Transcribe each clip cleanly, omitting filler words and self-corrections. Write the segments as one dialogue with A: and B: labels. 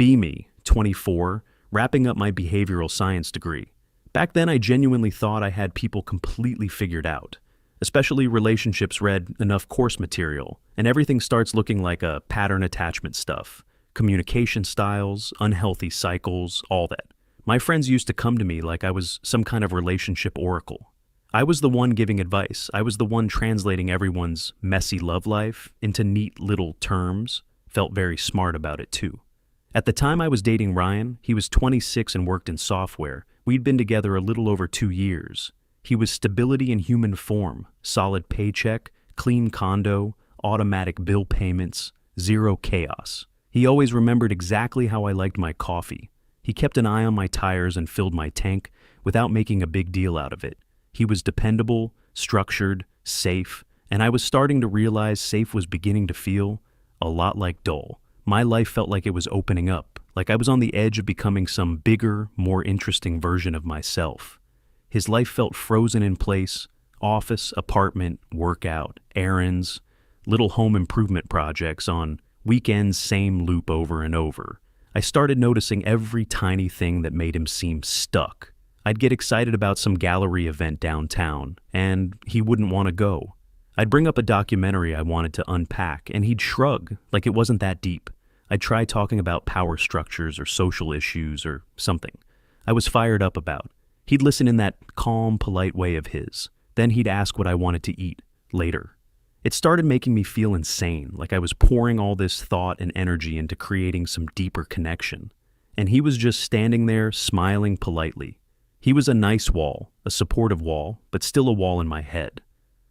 A: Be me, 24, wrapping up my behavioral science degree. Back then, I genuinely thought I had people completely figured out. Especially relationships read enough course material, and everything starts looking like a pattern attachment stuff. Communication styles, unhealthy cycles, all that. My friends used to come to me like I was some kind of relationship oracle. I was the one giving advice. I was the one translating everyone's messy love life into neat little terms. Felt very smart about it too. At the time I was dating Ryan, he was 26 and worked in software. We'd been together a little over 2 years. He was stability in human form, solid paycheck, clean condo, automatic bill payments, zero chaos. He always remembered exactly how I liked my coffee. He kept an eye on my tires and filled my tank without making a big deal out of it. He was dependable, structured, safe, and I was starting to realize safe was beginning to feel a lot like dull. My life felt like it was opening up, like I was on the edge of becoming some bigger, more interesting version of myself. His life felt frozen in place: office, apartment, workout, errands, little home improvement projects on weekends, same loop over and over. I started noticing every tiny thing that made him seem stuck. I'd get excited about some gallery event downtown, and he wouldn't want to go. I'd bring up a documentary I wanted to unpack, and he'd shrug like it wasn't that deep. I'd try talking about power structures or social issues or something I was fired up about. He'd listen in that calm, polite way of his. Then he'd ask what I wanted to eat later. It started making me feel insane, like I was pouring all this thought and energy into creating some deeper connection. And he was just standing there, smiling politely. He was a nice wall, a supportive wall, but still a wall in my head.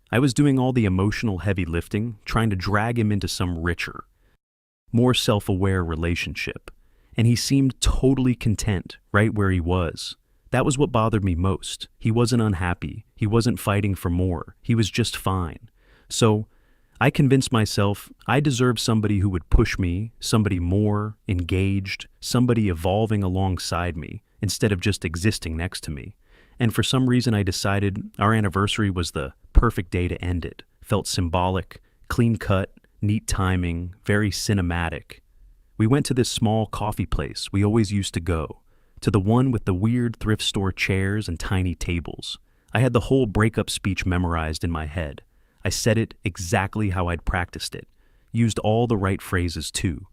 A: I was doing all the emotional heavy lifting, trying to drag him into some richer, more self-aware relationship. And he seemed totally content right where he was. That was what bothered me most. He wasn't unhappy. He wasn't fighting for more. He was just fine. So I convinced myself I deserved somebody who would push me, somebody more engaged, somebody evolving alongside me instead of just existing next to me. And for some reason I decided our anniversary was the perfect day to end it. Felt symbolic, clean cut, neat timing, very cinematic. We went to this small coffee place we always used to go, to the one with the weird thrift store chairs and tiny tables. I had the whole breakup speech memorized in my head. I said it exactly how I'd practiced it, used all the right phrases too,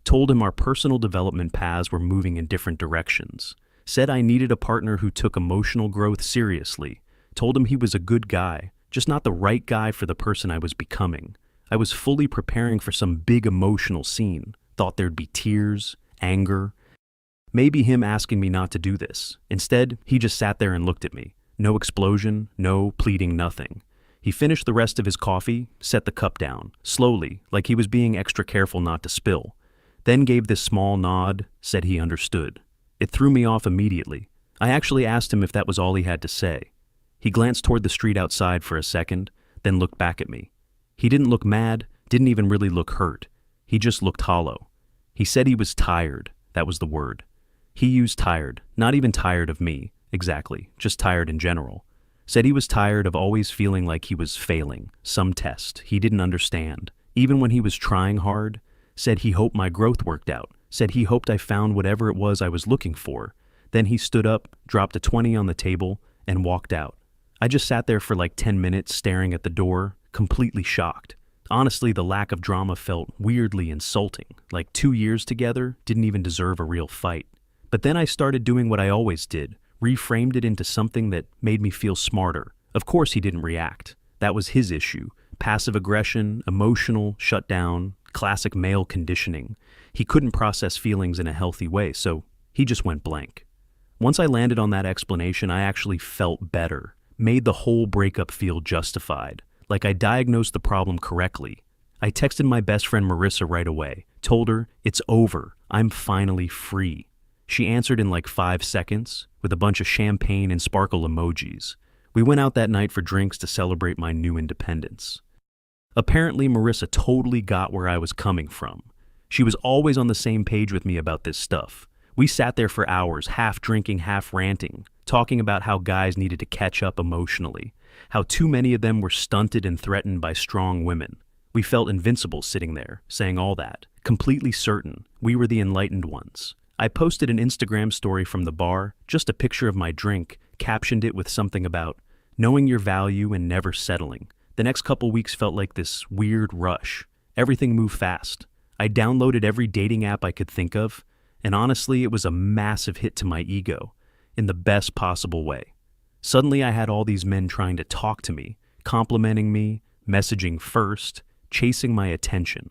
A: told him our personal development paths were moving in different directions, said I needed a partner who took emotional growth seriously, told him he was a good guy, just not the right guy for the person I was becoming. I was fully preparing for some big emotional scene, thought there'd be tears, anger, maybe him asking me not to do this. Instead, he just sat there and looked at me. No explosion, no pleading, nothing. He finished the rest of his coffee, set the cup down, slowly, like he was being extra careful not to spill. Then gave this small nod, said he understood. It threw me off immediately. I actually asked him if that was all he had to say. He glanced toward the street outside for a second, then looked back at me. He didn't look mad, didn't even really look hurt. He just looked hollow. He said he was tired. That was the word. He used tired, not even tired of me, exactly, just tired in general. Said he was tired of always feeling like he was failing, some test he didn't understand, even when he was trying hard. Said he hoped my growth worked out, said he hoped I found whatever it was I was looking for. Then he stood up, dropped a 20 on the table, and walked out. I just sat there for like 10 minutes staring at the door, completely shocked. Honestly, the lack of drama felt weirdly insulting, like 2 years together didn't even deserve a real fight. But then I started doing what I always did, reframed it into something that made me feel smarter. Of course he didn't react. That was his issue. Passive aggression, emotional, shut down, classic male conditioning. He couldn't process feelings in a healthy way, so he just went blank. Once I landed on that explanation, I actually felt better, made the whole breakup feel justified, like I diagnosed the problem correctly. I texted my best friend Marissa right away, told her, "It's over, I'm finally free." She answered in like 5 seconds, with a bunch of champagne and sparkle emojis. We went out that night for drinks to celebrate my new independence. Apparently, Marissa totally got where I was coming from. She was always on the same page with me about this stuff. We sat there for hours, half drinking, half ranting, talking about how guys needed to catch up emotionally, how too many of them were stunted and threatened by strong women. We felt invincible sitting there, saying all that, completely certain we were the enlightened ones. I posted an Instagram story from the bar, just a picture of my drink, captioned it with something about knowing your value and never settling. The next couple weeks felt like this weird rush. Everything moved fast. I downloaded every dating app I could think of, and honestly, it was a massive hit to my ego, in the best possible way. Suddenly, I had all these men trying to talk to me, complimenting me, messaging first, chasing my attention.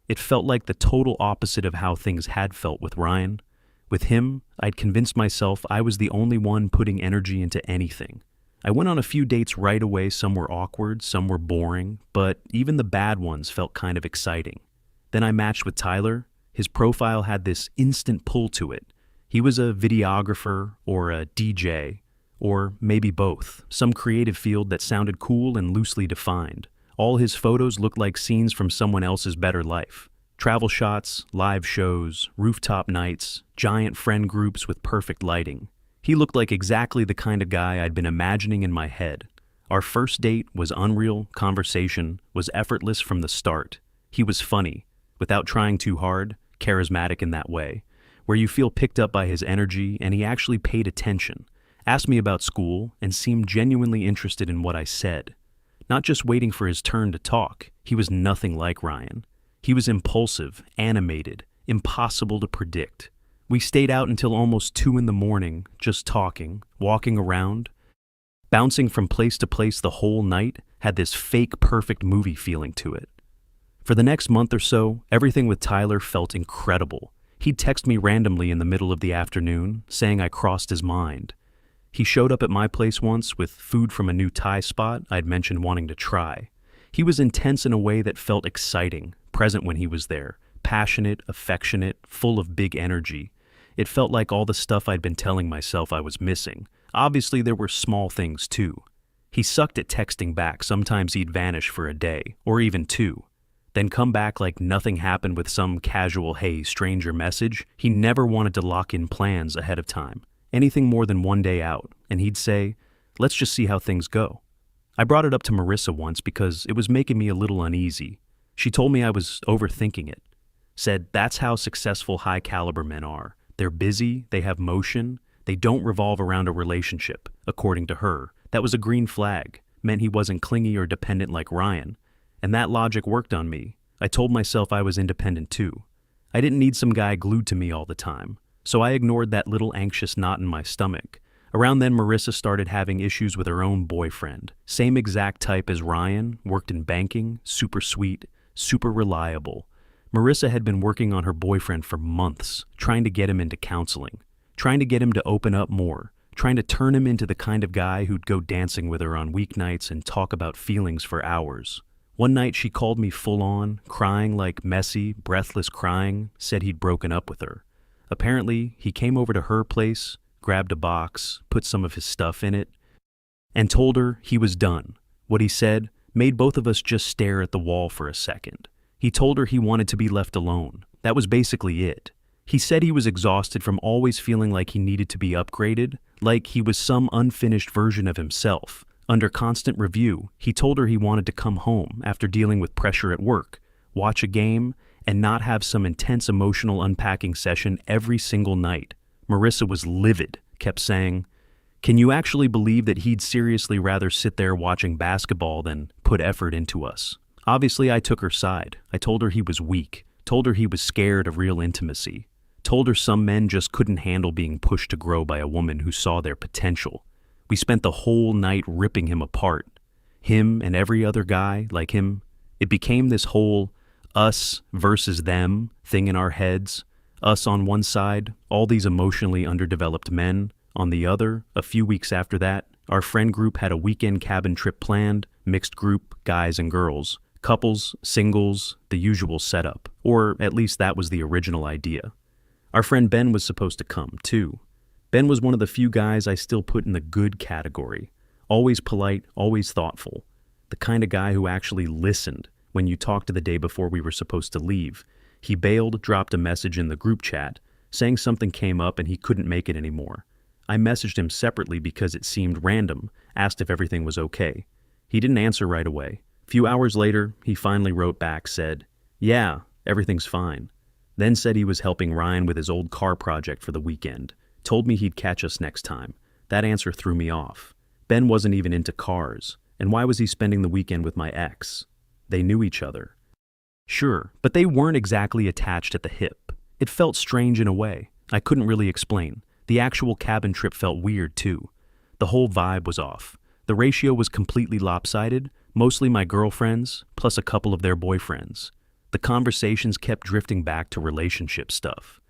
A: It felt like the total opposite of how things had felt with Ryan. With him, I'd convinced myself I was the only one putting energy into anything. I went on a few dates right away. Some were awkward, some were boring, but even the bad ones felt kind of exciting. Then I matched with Tyler. His profile had this instant pull to it. He was a videographer or a DJ, or maybe both, some creative field that sounded cool and loosely defined. All his photos looked like scenes from someone else's better life. Travel shots, live shows, rooftop nights, giant friend groups with perfect lighting. He looked like exactly the kind of guy I'd been imagining in my head. Our first date was unreal, conversation was effortless from the start. He was funny, without trying too hard, charismatic in that way, where you feel picked up by his energy, and he actually paid attention, asked me about school, and seemed genuinely interested in what I said. Not just waiting for his turn to talk, he was nothing like Ryan. He was impulsive, animated, impossible to predict. We stayed out until almost 2 a.m, just talking, walking around, bouncing from place to place the whole night, had this fake perfect movie feeling to it. For the next month or so, everything with Tyler felt incredible. He'd text me randomly in the middle of the afternoon, saying I crossed his mind. He showed up at my place once with food from a new Thai spot I'd mentioned wanting to try. He was intense in a way that felt exciting, present when he was there, passionate, affectionate, full of big energy. It felt like all the stuff I'd been telling myself I was missing. Obviously, there were small things too. He sucked at texting back. Sometimes he'd vanish for a day, or even 2. Then come back like nothing happened with some casual, hey, stranger message. He never wanted to lock in plans ahead of time. Anything more than 1 day out, and he'd say, let's just see how things go. I brought it up to Marissa once because it was making me a little uneasy. She told me I was overthinking it. Said that's how successful high-caliber men are. They're busy, they have motion, they don't revolve around a relationship. According to her, that was a green flag, meant he wasn't clingy or dependent like Ryan. And that logic worked on me. I told myself I was independent too. I didn't need some guy glued to me all the time. So I ignored that little anxious knot in my stomach. Around then, Marissa started having issues with her own boyfriend. Same exact type as Ryan, worked in banking, super sweet, super reliable. Marissa had been working on her boyfriend for months, trying to get him into counseling, trying to get him to open up more, trying to turn him into the kind of guy who'd go dancing with her on weeknights and talk about feelings for hours. One night she called me full on, crying like messy, breathless crying, said he'd broken up with her. Apparently, he came over to her place, grabbed a box, put some of his stuff in it, and told her he was done. What he said made both of us just stare at the wall for a second. He told her he wanted to be left alone. That was basically it. He said he was exhausted from always feeling like he needed to be upgraded, like he was some unfinished version of himself. Under constant review, he told her he wanted to come home after dealing with pressure at work, watch a game, and not have some intense emotional unpacking session every single night. Marissa was livid, kept saying, can you actually believe that he'd seriously rather sit there watching basketball than put effort into us? Obviously, I took her side. I told her he was weak, told her he was scared of real intimacy, told her some men just couldn't handle being pushed to grow by a woman who saw their potential. We spent the whole night ripping him apart. Him and every other guy like him. It became this whole us versus them thing in our heads. Us on one side, all these emotionally underdeveloped men. On the other, a few weeks after that, our friend group had a weekend cabin trip planned, mixed group, guys and girls, couples, singles, the usual setup. Or at least that was the original idea. Our friend Ben was supposed to come, too. Ben was one of the few guys I still put in the good category. Always polite, always thoughtful. The kind of guy who actually listened when you talked to the day before we were supposed to leave. He bailed, dropped a message in the group chat, saying something came up and he couldn't make it anymore. I messaged him separately because it seemed random, asked if everything was okay. He didn't answer right away. Few hours later, he finally wrote back, said, "Yeah, everything's fine." Then said he was helping Ryan with his old car project for the weekend. Told me he'd catch us next time. That answer threw me off. Ben wasn't even into cars. And why was he spending the weekend with my ex? They knew each other. Sure, but they weren't exactly attached at the hip. It felt strange in a way. I couldn't really explain. The actual cabin trip felt weird too. The whole vibe was off. The ratio was completely lopsided, mostly my girlfriends, plus a couple of their boyfriends. The conversations kept drifting back to relationship stuff.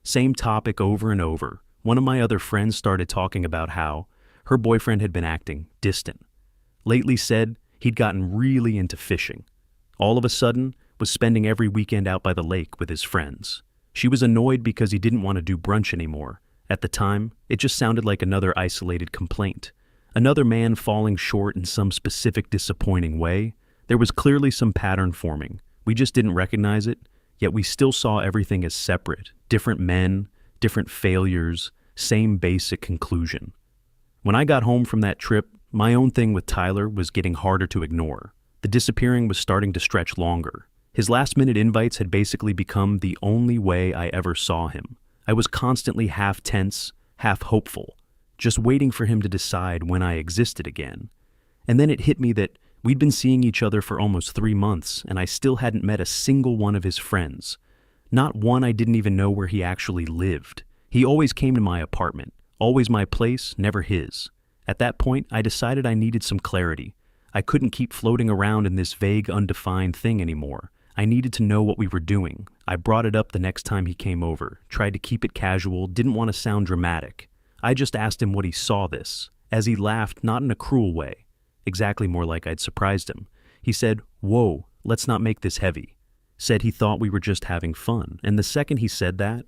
A: Same topic over and over. One of my other friends started talking about how her boyfriend had been acting distant. Lately said he'd gotten really into fishing. All of a sudden, was spending every weekend out by the lake with his friends. She was annoyed because he didn't want to do brunch anymore. At the time, it just sounded like another isolated complaint. Another man falling short in some specific disappointing way. There was clearly some pattern forming. We just didn't recognize it, yet we still saw everything as separate. Different men, different failures, same basic conclusion. When I got home from that trip, my own thing with Tyler was getting harder to ignore. The disappearing was starting to stretch longer. His last-minute invites had basically become the only way I ever saw him. I was constantly half tense, half hopeful, just waiting for him to decide when I existed again. And then it hit me that we'd been seeing each other for almost 3 months, and I still hadn't met a single one of his friends. Not one I didn't even know where he actually lived. He always came to my apartment, always my place, never his. At that point, I decided I needed some clarity. I couldn't keep floating around in this vague, undefined thing anymore. I needed to know what we were doing. I brought it up the next time he came over, tried to keep it casual, didn't want to sound dramatic. I just asked him what he saw this, as he laughed, not in a cruel way. Exactly more like I'd surprised him. He said, "Whoa, let's not make this heavy." Said he thought we were just having fun, and the second he said that,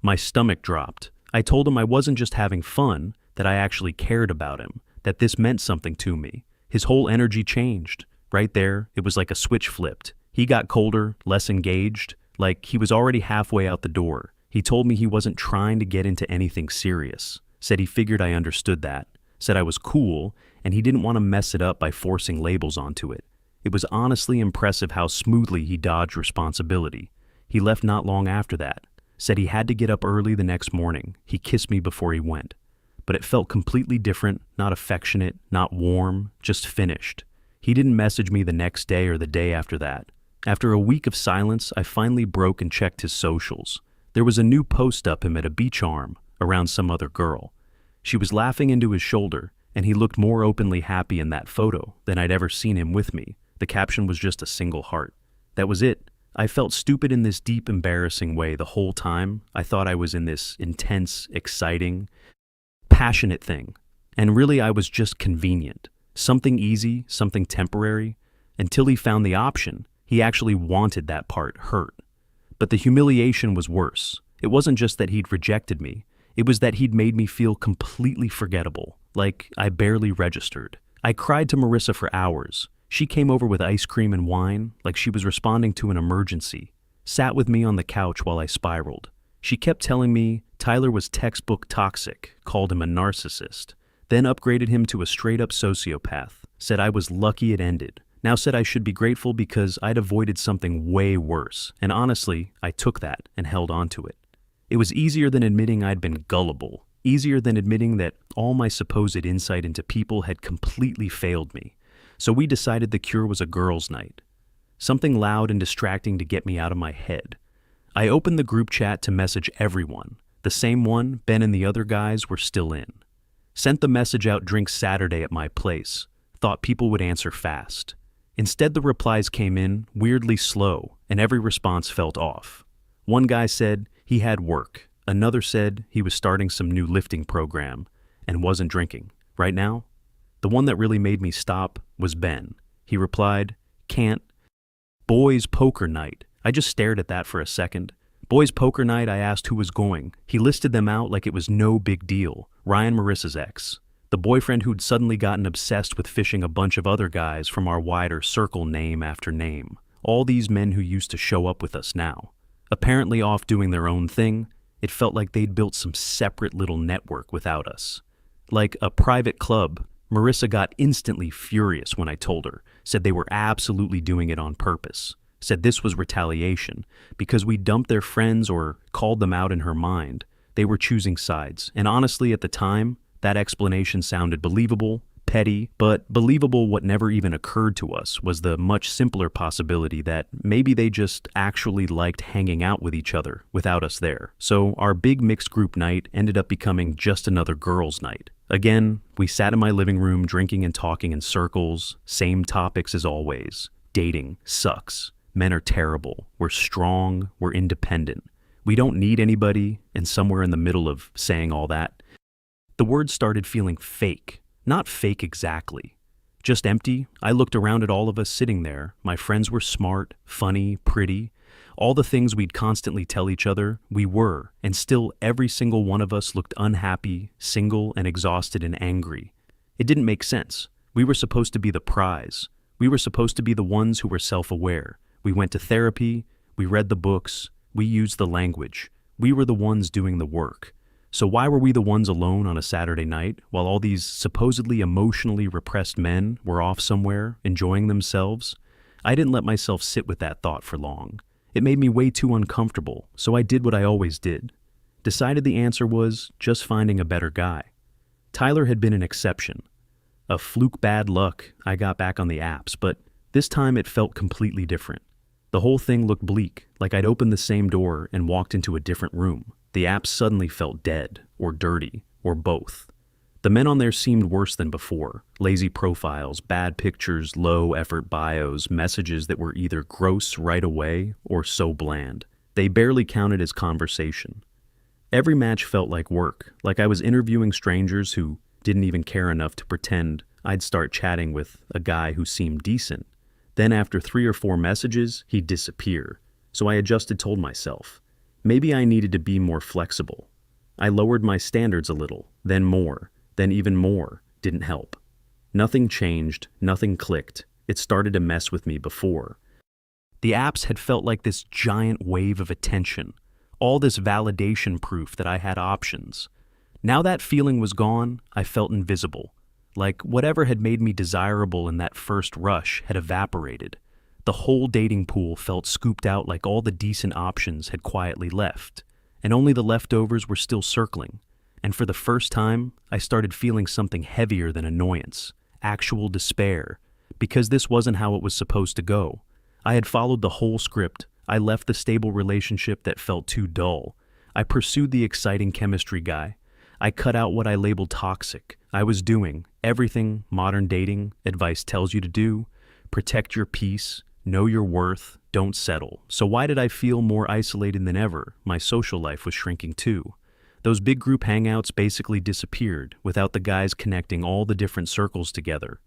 A: my stomach dropped. I told him I wasn't just having fun, that I actually cared about him, that this meant something to me. His whole energy changed. Right there, it was like a switch flipped. He got colder, less engaged, like he was already halfway out the door. He told me he wasn't trying to get into anything serious. Said he figured I understood that. Said I was cool, and he didn't want to mess it up by forcing labels onto it. It was honestly impressive how smoothly he dodged responsibility. He left not long after that. Said he had to get up early the next morning. He kissed me before he went. But it felt completely different, not affectionate, not warm, just finished. He didn't message me the next day or the day after that. After a week of silence, I finally broke and checked his socials. There was a new post up him at a beach arm, around some other girl. She was laughing into his shoulder, and he looked more openly happy in that photo than I'd ever seen him with me. The caption was just a single heart. That was it. I felt stupid in this deep, embarrassing way the whole time. I thought I was in this intense, exciting, passionate thing. And really I was just convenient. Something easy, something temporary. Until he found the option, he actually wanted that part hurt. But the humiliation was worse. It wasn't just that he'd rejected me. It was that he'd made me feel completely forgettable, like I barely registered. I cried to Marissa for hours. She came over with ice cream and wine, like she was responding to an emergency. Sat with me on the couch while I spiraled. She kept telling me Tyler was textbook toxic, called him a narcissist, then upgraded him to a straight-up sociopath, said I was lucky it ended. Now said I should be grateful because I'd avoided something way worse, and honestly, I took that and held on to it. It was easier than admitting I'd been gullible, easier than admitting that all my supposed insight into people had completely failed me. So we decided the cure was a girls' night. Something loud and distracting to get me out of my head. I opened the group chat to message everyone. The same one Ben and the other guys were still in. Sent the message out drinks Saturday at my place. Thought people would answer fast. Instead, the replies came in weirdly slow, and every response felt off. One guy said he had work. Another said he was starting some new lifting program and wasn't drinking. Right now? The one that really made me stop was Ben. He replied, "Can't. Boys poker night." I just stared at that for a second. Boys poker night, I asked who was going. He listed them out like it was no big deal. Ryan, Marissa's ex. The boyfriend who'd suddenly gotten obsessed with fishing a bunch of other guys from our wider circle, name after name. All these men who used to show up with us now. Apparently off doing their own thing, it felt like they'd built some separate little network without us. Like a private club. Marissa got instantly furious when I told her. said they were absolutely doing it on purpose, said this was retaliation because we dumped their friends or called them out in her mind. They were choosing sides, and honestly at the time, that explanation sounded believable, petty, but believable. What never even occurred to us was the much simpler possibility that maybe they just actually liked hanging out with each other without us there. So our big mixed group night ended up becoming just another girls' night. Again, we sat in my living room drinking and talking in circles, same topics as always. Dating sucks. Men are terrible. We're strong. We're independent. We don't need anybody, and somewhere in the middle of saying all that, the words started feeling fake. Not fake exactly, just empty. I looked around at all of us sitting there. My friends were smart, funny, pretty. All the things we'd constantly tell each other, we were, and still every single one of us looked unhappy, single, and exhausted and angry. It didn't make sense. We were supposed to be the prize. We were supposed to be the ones who were self-aware. We went to therapy, we read the books, we used the language. We were the ones doing the work. So why were we the ones alone on a Saturday night while all these supposedly emotionally repressed men were off somewhere, enjoying themselves? I didn't let myself sit with that thought for long. It made me way too uncomfortable, so I did what I always did. Decided the answer was just finding a better guy. Tyler had been an exception. A fluke bad luck, I got back on the apps, but this time it felt completely different. The whole thing looked bleak, like I'd opened the same door and walked into a different room. The app suddenly felt dead, or dirty, or both. The men on there seemed worse than before. Lazy profiles, bad pictures, low-effort bios, messages that were either gross right away or so bland. They barely counted as conversation. Every match felt like work, like I was interviewing strangers who didn't even care enough to pretend I'd start chatting with a guy who seemed decent. Then after 3 or 4 messages, he'd disappear. So I told myself, maybe I needed to be more flexible. I lowered my standards a little, then more, then even more. Didn't help. Nothing changed, nothing clicked. It started to mess with me before. The apps had felt like this giant wave of attention, all this validation proof that I had options. Now that feeling was gone, I felt invisible, like whatever had made me desirable in that first rush had evaporated. The whole dating pool felt scooped out like all the decent options had quietly left, and only the leftovers were still circling. And for the first time, I started feeling something heavier than annoyance, actual despair, because this wasn't how it was supposed to go. I had followed the whole script. I left the stable relationship that felt too dull. I pursued the exciting chemistry guy. I cut out what I labeled toxic. I was doing everything modern dating advice tells you to do. Protect your peace. Know your worth, don't settle. So why did I feel more isolated than ever? My social life was shrinking too. Those big group hangouts basically disappeared without the guys connecting all the different circles together.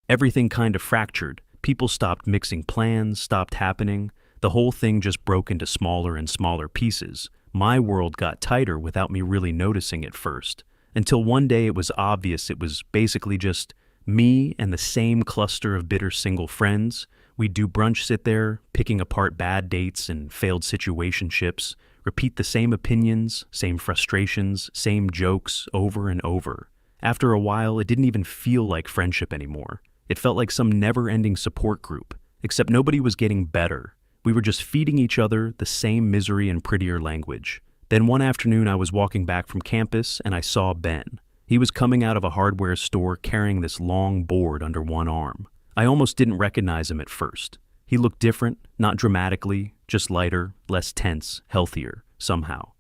A: Everything kind of fractured. People stopped mixing plans, stopped happening. The whole thing just broke into smaller and smaller pieces. My world got tighter without me really noticing at first. Until one day it was obvious it was basically just me and the same cluster of bitter single friends. We'd do brunch, sit there, picking apart bad dates and failed situationships, repeat the same opinions, same frustrations, same jokes over and over. After a while, it didn't even feel like friendship anymore. It felt like some never-ending support group, except nobody was getting better. We were just feeding each other the same misery in prettier language. Then one afternoon I was walking back from campus and I saw Ben. He was coming out of a hardware store carrying this long board under one arm. I almost didn't recognize him at first. He looked different, not dramatically, just lighter, less tense, healthier, somehow.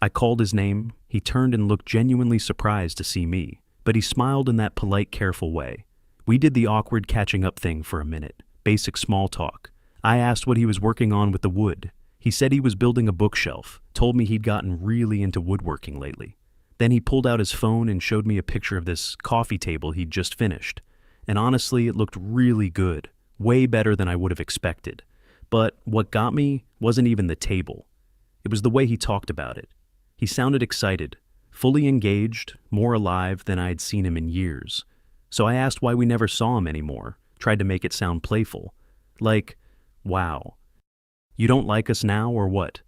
A: I called his name. He turned and looked genuinely surprised to see me, but he smiled in that polite, careful way. We did the awkward catching up thing for a minute, basic small talk. I asked what he was working on with the wood. He said he was building a bookshelf, told me he'd gotten really into woodworking lately. Then he pulled out his phone and showed me a picture of this coffee table he'd just finished. And honestly, it looked really good, way better than I would have expected. But what got me wasn't even the table. It was the way he talked about it. He sounded excited, fully engaged, more alive than I had seen him in years. So I asked why we never saw him anymore, tried to make it sound playful. Like, wow, you don't like us now or what?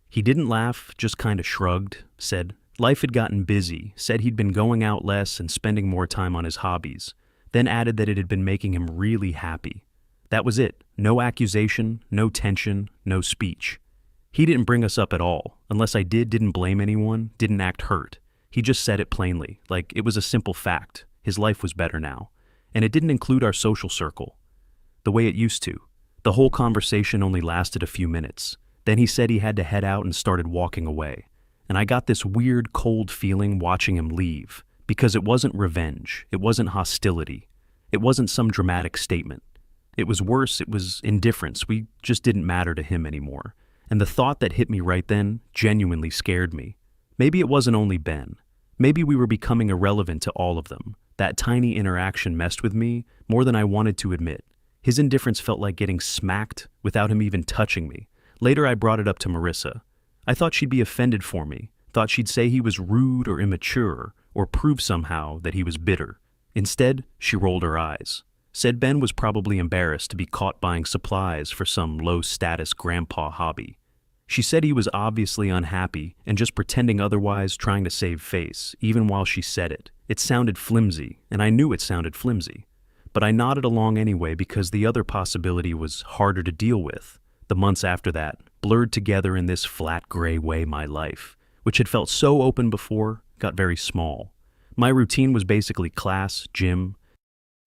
A: He didn't laugh, just kind of shrugged, said life had gotten busy, said he'd been going out less and spending more time on his hobbies. then added that it had been making him really happy. That was it. No accusation, no tension, no speech. He didn't bring us up at all. Unless I didn't blame anyone, didn't act hurt. He just said it plainly, like it was a simple fact. His life was better now. And it didn't include our social circle, the way it used to. The whole conversation only lasted a few minutes. Then he said he had to head out and started walking away. And I got this weird, cold feeling watching him leave, because it wasn't revenge, it wasn't hostility, it wasn't some dramatic statement. It was worse, it was indifference. We just didn't matter to him anymore. And the thought that hit me right then genuinely scared me. Maybe it wasn't only Ben. Maybe we were becoming irrelevant to all of them. That tiny interaction messed with me more than I wanted to admit. His indifference felt like getting smacked without him even touching me. Later I brought it up to Marissa. I thought she'd be offended for me, thought she'd say he was rude or immature, or prove somehow that he was bitter. Instead, she rolled her eyes. Said Ben was probably embarrassed to be caught buying supplies for some low-status grandpa hobby. She said he was obviously unhappy and just pretending otherwise, trying to save face, even while she said it. It sounded flimsy, and I knew it sounded flimsy. But I nodded along anyway because the other possibility was harder to deal with. The months after that, blurred together in this flat gray way my life, which had felt so open before, got very small. My routine was basically class, gym,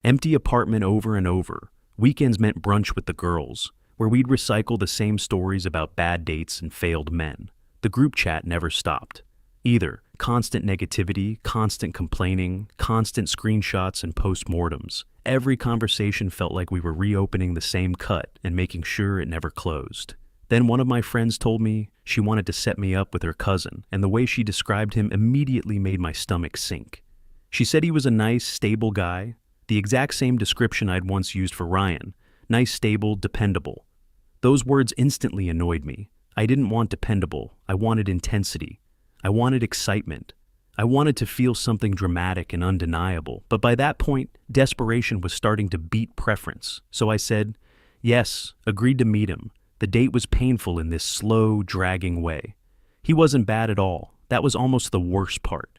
A: empty apartment over and over. Weekends meant brunch with the girls, where we'd recycle the same stories about bad dates and failed men. The group chat never stopped. Either constant negativity, constant complaining, constant screenshots and postmortems. Every conversation felt like we were reopening the same cut and making sure it never closed. Then one of my friends told me she wanted to set me up with her cousin, and the way she described him immediately made my stomach sink. She said he was a nice, stable guy, the exact same description I'd once used for Ryan. Nice, stable, dependable. Those words instantly annoyed me. I didn't want dependable. I wanted intensity. I wanted excitement. I wanted to feel something dramatic and undeniable, but by that point, desperation was starting to beat preference. So I said, yes, agreed to meet him. The date was painful in this slow, dragging way. He wasn't bad at all. That was almost the worst part.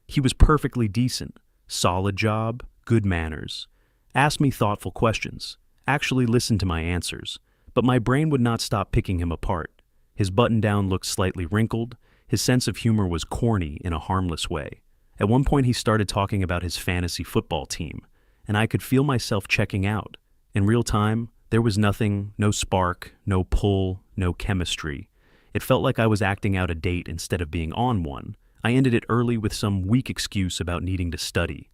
A: He was perfectly decent. Solid job, good manners. Asked me thoughtful questions. Actually listened to my answers. But my brain would not stop picking him apart. His button-down looked slightly wrinkled. His sense of humor was corny in a harmless way. At one point he started talking about his fantasy football team, and I could feel myself checking out. In real time, there was nothing, no spark, no pull, no chemistry. It felt like I was acting out a date instead of being on one. I ended it early with some weak excuse about needing to study.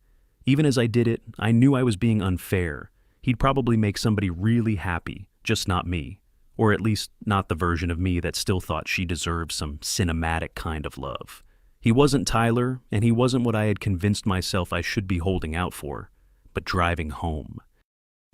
A: Even as I did it, I knew I was being unfair. He'd probably make somebody really happy, just not me. Or at least not the version of me that still thought she deserved some cinematic kind of love. He wasn't Tyler, and he wasn't what I had convinced myself I should be holding out for, but driving home.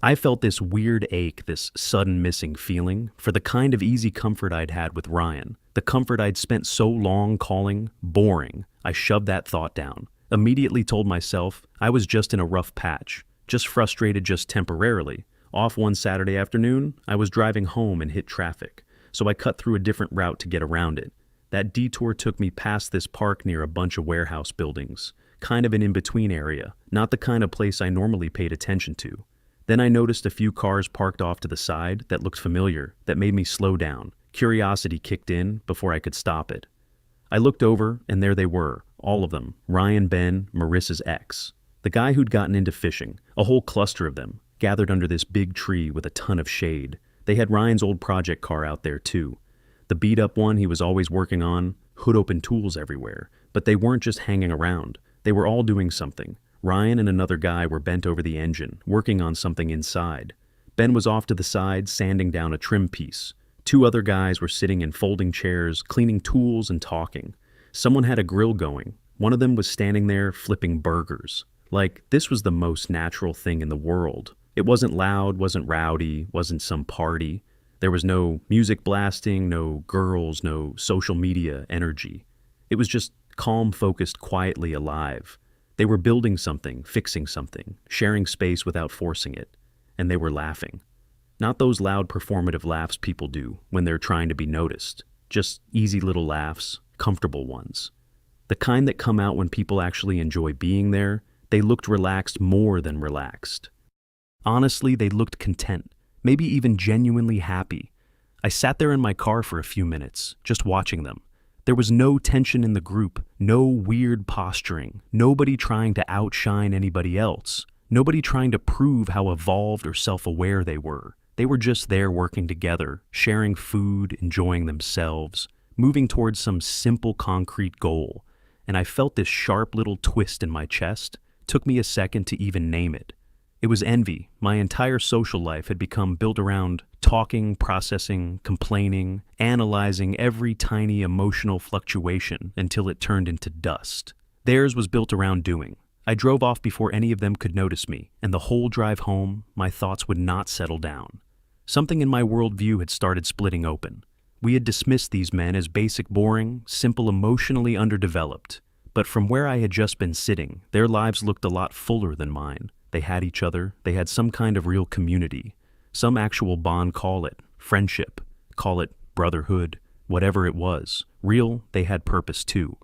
A: I felt this weird ache, this sudden missing feeling, for the kind of easy comfort I'd had with Ryan, the comfort I'd spent so long calling boring. I shoved that thought down, immediately told myself I was just in a rough patch, just frustrated just temporarily. Off one Saturday afternoon, I was driving home and hit traffic, so I cut through a different route to get around it. That detour took me past this park near a bunch of warehouse buildings, kind of an in-between area, not the kind of place I normally paid attention to. Then I noticed a few cars parked off to the side that looked familiar, that made me slow down. Curiosity kicked in before I could stop it. I looked over, and there they were, all of them, Ryan, Ben, Marissa's ex. The guy who'd gotten into fishing, a whole cluster of them, gathered under this big tree with a ton of shade. They had Ryan's old project car out there too. The beat-up one he was always working on, hood-open tools everywhere. But they weren't just hanging around. They were all doing something. Ryan and another guy were bent over the engine, working on something inside. Ben was off to the side, sanding down a trim piece. Two other guys were sitting in folding chairs, cleaning tools and talking. Someone had a grill going. One of them was standing there flipping burgers. Like, this was the most natural thing in the world. It wasn't loud, wasn't rowdy, wasn't some party. There was no music blasting, no girls, no social media energy. It was just calm, focused, quietly alive. They were building something, fixing something, sharing space without forcing it. And they were laughing. Not those loud performative laughs people do when they're trying to be noticed. Just easy little laughs, comfortable ones. The kind that come out when people actually enjoy being there, They looked relaxed more than relaxed. Honestly, they looked content, maybe even genuinely happy. I sat there in my car for a few minutes, just watching them. There was no tension in the group, no weird posturing, nobody trying to outshine anybody else, nobody trying to prove how evolved or self-aware they were. They were just there working together, sharing food, enjoying themselves, moving towards some simple concrete goal. And I felt this sharp little twist in my chest. Took me a second to even name it. It was envy. My entire social life had become built around talking, processing, complaining, analyzing every tiny emotional fluctuation until it turned into dust. Theirs was built around doing. I drove off before any of them could notice me, and the whole drive home, my thoughts would not settle down. Something in my worldview had started splitting open. We had dismissed these men as basic, boring, simple, emotionally underdeveloped. But from where I had just been sitting, their lives looked a lot fuller than mine. They had each other, they had some kind of real community, some actual bond, call it friendship, call it brotherhood, whatever it was. Real, they had purpose too.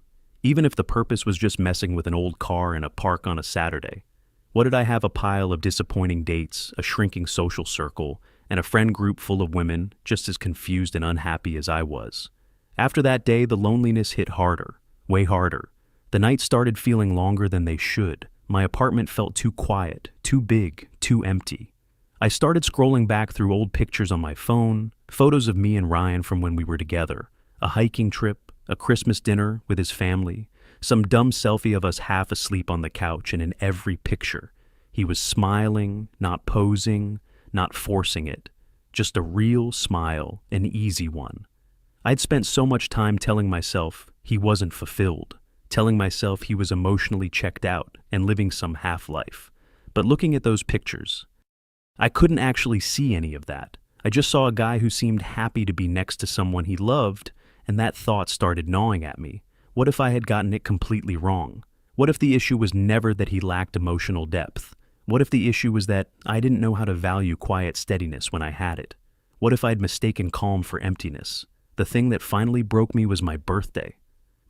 A: Even if the purpose was just messing with an old car in a park on a Saturday. What did I have? A pile of disappointing dates, a shrinking social circle, and a friend group full of women just as confused and unhappy as I was. After that day, the loneliness hit harder, way harder. The nights started feeling longer than they should. My apartment felt too quiet, too big, too empty. I started scrolling back through old pictures on my phone, photos of me and Ryan from when we were together, a hiking trip, a Christmas dinner with his family, some dumb selfie of us half asleep on the couch, and in every picture, he was smiling, not posing, not forcing it, just a real smile, an easy one. I'd spent so much time telling myself he wasn't fulfilled, telling myself he was emotionally checked out and living some half-life. But looking at those pictures, I couldn't actually see any of that. I just saw a guy who seemed happy to be next to someone he loved, and that thought started gnawing at me. What if I had gotten it completely wrong? What if the issue was never that he lacked emotional depth? What if the issue was that I didn't know how to value quiet steadiness when I had it? What if I'd mistaken calm for emptiness? The thing that finally broke me was my birthday.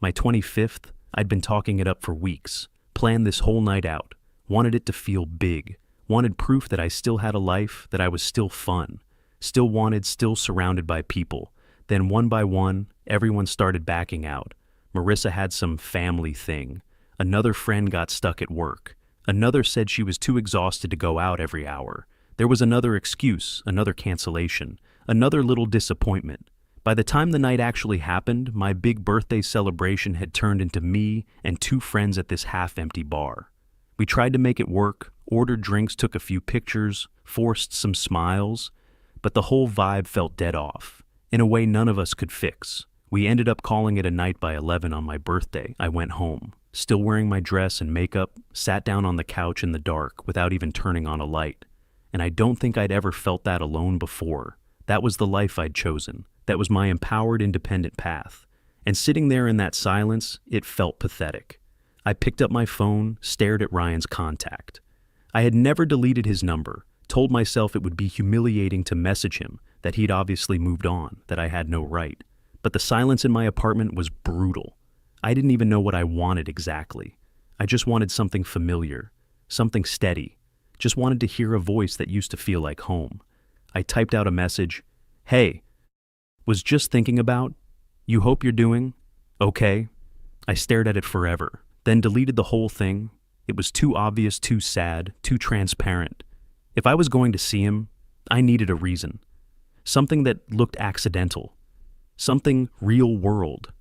A: My 25th, I'd been talking it up for weeks, planned this whole night out, wanted it to feel big, wanted proof that I still had a life, that I was still fun, still surrounded by people. Then one by one, everyone started backing out. Marissa had some family thing. Another friend got stuck at work. Another said she was too exhausted to go out every hour. There was another excuse, another cancellation, another little disappointment. By the time the night actually happened, my big birthday celebration had turned into me and two friends at this half-empty bar. We tried to make it work, ordered drinks, took a few pictures, forced some smiles, but the whole vibe felt dead off, in a way none of us could fix. We ended up calling it a night. By 11 on my birthday, I went home, still wearing my dress and makeup, sat down on the couch in the dark without even turning on a light. And I don't think I'd ever felt that alone before. That was the life I'd chosen. That was my empowered, independent path. And sitting there in that silence, it felt pathetic. I picked up my phone, stared at Ryan's contact. I had never deleted his number, told myself it would be humiliating to message him, that he'd obviously moved on, that I had no right. But the silence in my apartment was brutal. I didn't even know what I wanted exactly. I just wanted something familiar, something steady. Just wanted to hear a voice that used to feel like home. I typed out a message. Hey, was just thinking about, you hope you're doing okay? I stared at it forever, then deleted the whole thing. It was too obvious, too sad, too transparent. If I was going to see him, I needed a reason. Something that looked accidental. Something real world.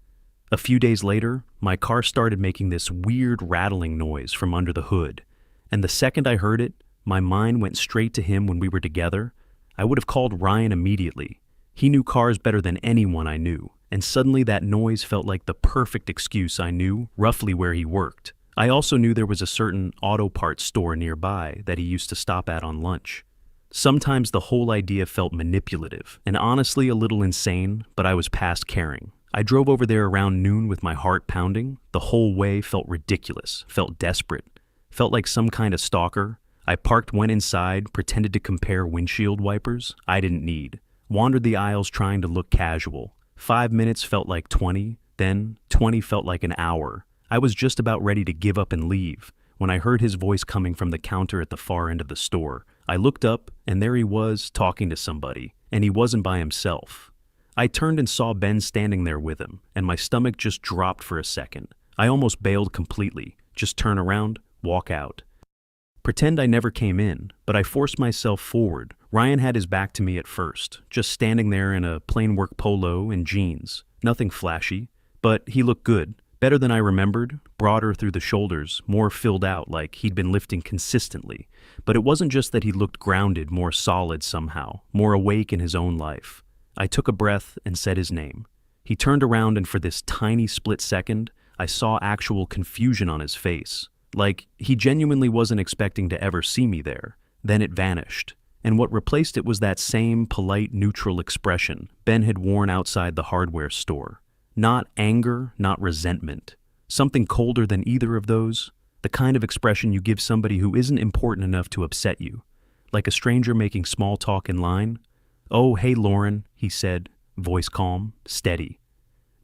A: A few days later, my car started making this weird rattling noise from under the hood. And the second I heard it, my mind went straight to him when we were together. I would have called Ryan immediately. He knew cars better than anyone I knew, and suddenly that noise felt like the perfect excuse. I knew roughly where he worked. I also knew there was a certain auto parts store nearby that he used to stop at on lunch. Sometimes the whole idea felt manipulative, and honestly a little insane, but I was past caring. I drove over there around noon with my heart pounding. The whole way felt ridiculous, felt desperate, felt like some kind of stalker. I parked, went inside, pretended to compare windshield wipers I didn't need. Wandered the aisles trying to look casual. 5 minutes felt like 20, then 20 felt like an hour. I was just about ready to give up and leave, when I heard his voice coming from the counter at the far end of the store. I looked up, and there he was, talking to somebody, and he wasn't by himself. I turned and saw Ben standing there with him, and my stomach just dropped for a second. I almost bailed completely, just turn around, walk out. Pretend I never came in, but I forced myself forward. Ryan had his back to me at first, just standing there in a plain work polo and jeans. Nothing flashy, but he looked good, better than I remembered, broader through the shoulders, more filled out like he'd been lifting consistently. But it wasn't just that he looked grounded, more solid somehow, more awake in his own life. I took a breath and said his name. He turned around, and for this tiny split second, I saw actual confusion on his face. Like he genuinely wasn't expecting to ever see me there. Then it vanished. And what replaced it was that same polite, neutral expression Ben had worn outside the hardware store. Not anger, not resentment. Something colder than either of those. The kind of expression you give somebody who isn't important enough to upset you. Like a stranger making small talk in line. "Oh, hey, Lauren," he said, voice calm, steady.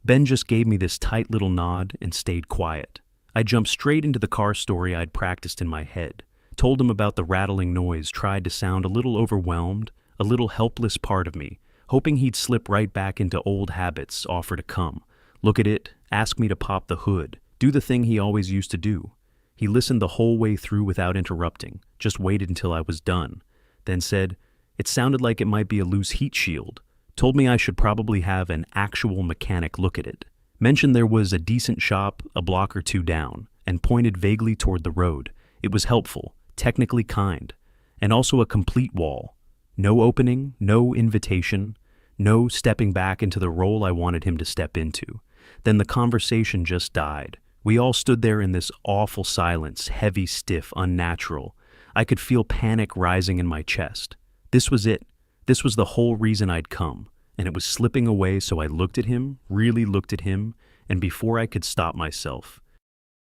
A: Ben just gave me this tight little nod and stayed quiet. I jumped straight into the car story I'd practiced in my head. Told him about the rattling noise, tried to sound a little overwhelmed, a little helpless part of me, hoping he'd slip right back into old habits, offer to come. Look at it, ask me to pop the hood, do the thing he always used to do. He listened the whole way through without interrupting, just waited until I was done, then said, "It sounded like it might be a loose heat shield." Told me I should probably have an actual mechanic look at it. Mentioned there was a decent shop a block or two down, and pointed vaguely toward the road. It was helpful, technically kind, and also a complete wall. No opening, no invitation, no stepping back into the role I wanted him to step into. Then the conversation just died. We all stood there in this awful silence, heavy, stiff, unnatural. I could feel panic rising in my chest. This was it. This was the whole reason I'd come, and it was slipping away, so I looked at him, really looked at him, and before I could stop myself,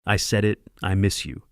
A: I said it, "I miss you."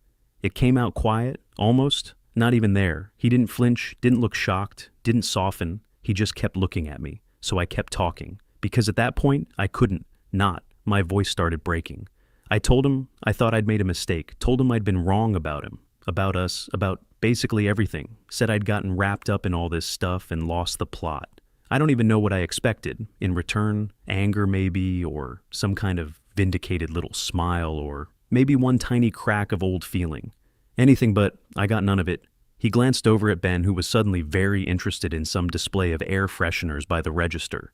A: It came out quiet, almost, not even there. He didn't flinch, didn't look shocked, didn't soften. He just kept looking at me, so I kept talking. Because at that point, I couldn't, not. My voice started breaking. I told him I thought I'd made a mistake, told him I'd been wrong about him, about us, about basically everything. Said I'd gotten wrapped up in all this stuff and lost the plot. I don't even know what I expected. In return, anger maybe, or some kind of vindicated little smile, or maybe one tiny crack of old feeling. Anything but, I got none of it. He glanced over at Ben, who was suddenly very interested in some display of air fresheners by the register.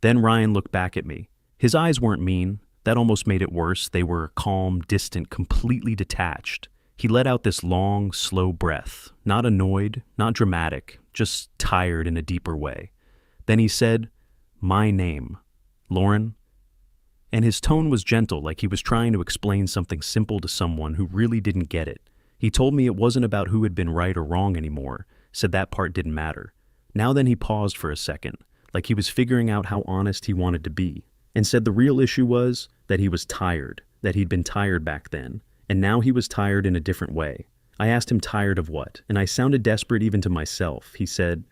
A: Then Ryan looked back at me. His eyes weren't mean. That almost made it worse. They were calm, distant, completely detached. He let out this long, slow breath. Not annoyed, not dramatic, just tired in a deeper way. Then he said, "My name, Lauren." And his tone was gentle, like he was trying to explain something simple to someone who really didn't get it. He told me it wasn't about who had been right or wrong anymore, said that part didn't matter. Now then he paused for a second, like he was figuring out how honest he wanted to be, and said the real issue was that he was tired, that he'd been tired back then, and now he was tired in a different way. I asked him tired of what, and I sounded desperate even to myself. He said,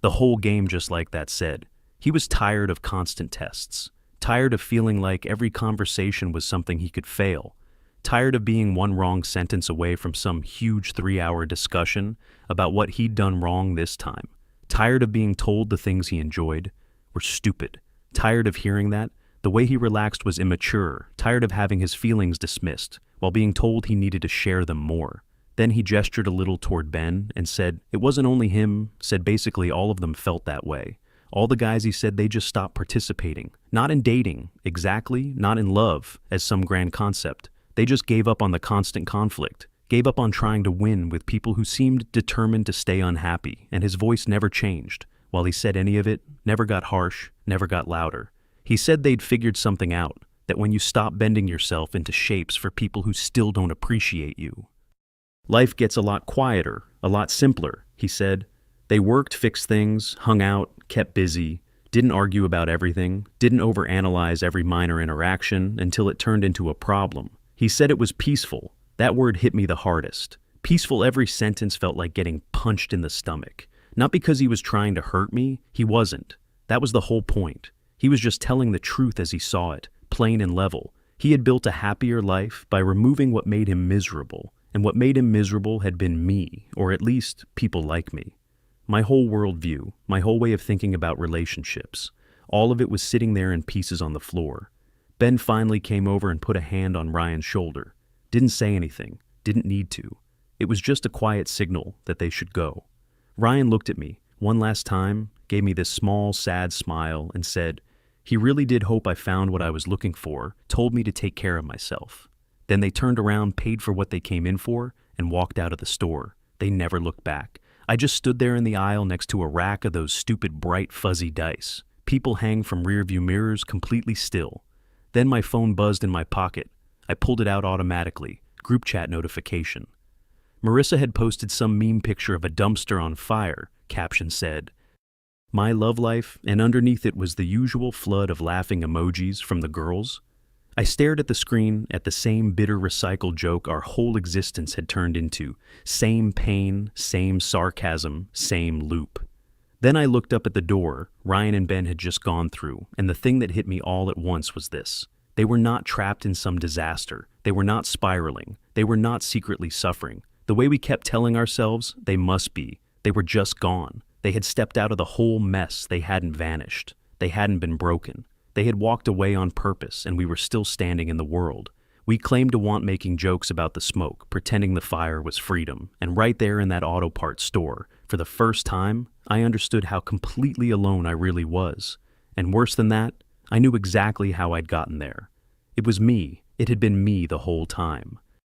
A: the whole game just like that said. He was tired of constant tests, tired of feeling like every conversation was something he could fail, tired of being one wrong sentence away from some huge 3-hour discussion about what he'd done wrong this time, tired of being told the things he enjoyed were stupid, tired of hearing that the way he relaxed was immature, tired of having his feelings dismissed while being told he needed to share them more. Then he gestured a little toward Ben and said it wasn't only him, said basically all of them felt that way. All the guys, he said, they just stopped participating. Not in dating, exactly, not in love, as some grand concept. They just gave up on the constant conflict, gave up on trying to win with people who seemed determined to stay unhappy, and his voice never changed. While he said any of it, never got harsh, never got louder. He said they'd figured something out, that when you stop bending yourself into shapes for people who still don't appreciate you, life gets a lot quieter, a lot simpler, he said. They worked, fixed things, hung out, kept busy, didn't argue about everything, didn't overanalyze every minor interaction until it turned into a problem. He said it was peaceful. That word hit me the hardest. Peaceful, every sentence felt like getting punched in the stomach. Not because he was trying to hurt me, he wasn't. That was the whole point. He was just telling the truth as he saw it, plain and level. He had built a happier life by removing what made him miserable. And what made him miserable had been me, or at least people like me. My whole worldview, my whole way of thinking about relationships, all of it was sitting there in pieces on the floor. Ben finally came over and put a hand on Ryan's shoulder. Didn't say anything, didn't need to. It was just a quiet signal that they should go. Ryan looked at me, one last time, gave me this small, sad smile, and said, he really did hope I found what I was looking for, told me to take care of myself. Then they turned around, paid for what they came in for, and walked out of the store. They never looked back. I just stood there in the aisle next to a rack of those stupid bright fuzzy dice. People hang from rearview mirrors completely still. Then my phone buzzed in my pocket. I pulled it out automatically. Group chat notification. Marissa had posted some meme picture of a dumpster on fire. Caption said, "My love life," and underneath it was the usual flood of laughing emojis from the girls. I stared at the screen at the same bitter recycled joke our whole existence had turned into. Same pain, same sarcasm, same loop. Then I looked up at the door Ryan and Ben had just gone through, and the thing that hit me all at once was this. They were not trapped in some disaster. They were not spiraling. They were not secretly suffering. The way we kept telling ourselves, they must be. They were just gone. They had stepped out of the whole mess. They hadn't vanished. They hadn't been broken. They had walked away on purpose, and we were still standing in the world. We claimed to want making jokes about the smoke, pretending the fire was freedom. And right there in that auto parts store, for the first time, I understood how completely alone I really was. And worse than that, I knew exactly how I'd gotten there. It was me. It had been me the whole time.